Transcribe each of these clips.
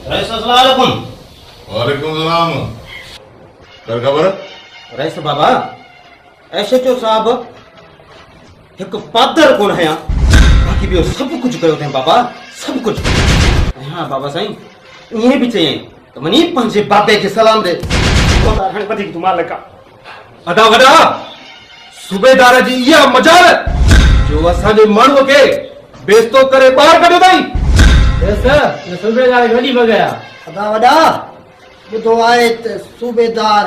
वालेकुम सलाम। कर खबर रईस बाबा एसएचओ साहब एक पादर कोन है बाकी भी सब कुछ कयो थे बाबा सब कुछ। हाँ बाबा साईं ये भी चाहिए तो मनी पंजे बाबे के सलाम दे गणपति की मालिक अदा वडा सूबेदार जी इहा मजाल जो असांजे माण्हूअ खे बेइज्जतो करे ॿाहिरि कढियो अथई। सूबेदार गॾी बगया अदा वॾा ॿुधो आहे त सूबेदार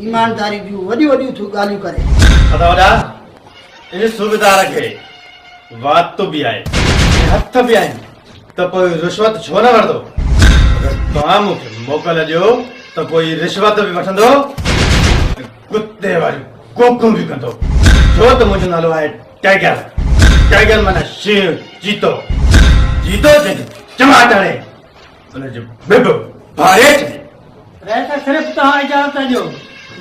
ईमानदारी जूं वॾियूं वॾियूं थियूं ॻाल्हियूं करे। अदा वॾा इन सूबेदार खे वात तो भी आहे हथ भी आहिनि त पोइ रिश्वत छो न वठंदो। अगरि तव्हां मूंखे मोकल ॾियो त कोई रिश्वत बि वठंदो कुत्ते वारियूं कोकूं बि कंदो छो त मुंहिंजो नालो आहे टाइगर। टाइगर माना शेर चीतो चीतो जंहिंखे चमाट हणे उनजो बिब भारे छॾे। रैस सिर्फ़ तव्हां इजाज़त ॾियो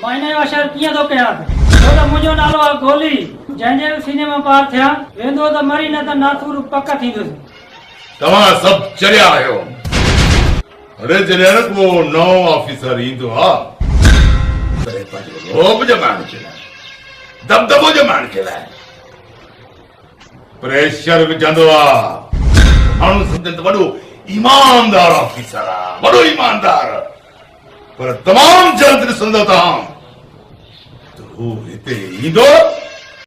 मां इन जो असरु कीअं थो कयां छो त मुंहिंजो नालो आहे गोली जंहिंजे सीने मां पार थिया वेंदो त मरी न त नाथूर पक थींदुसि। तव्हां सभु चरिया आहियो। अरे जॾहिं न को नओं ऑफिसर ईंदो आहे तॾहिं पंहिंजो रोब जमाइण जे लाइ दबदबो जमाइण जे लाइ प्रेशर विझंदो आहे। माण्हू सम्झनि त वॾो ईमानदार ऑफिसर आहे वॾो ईमानदार पर तमामु जल्द ॾिसंदो तव्हां त हू हिते ईंदो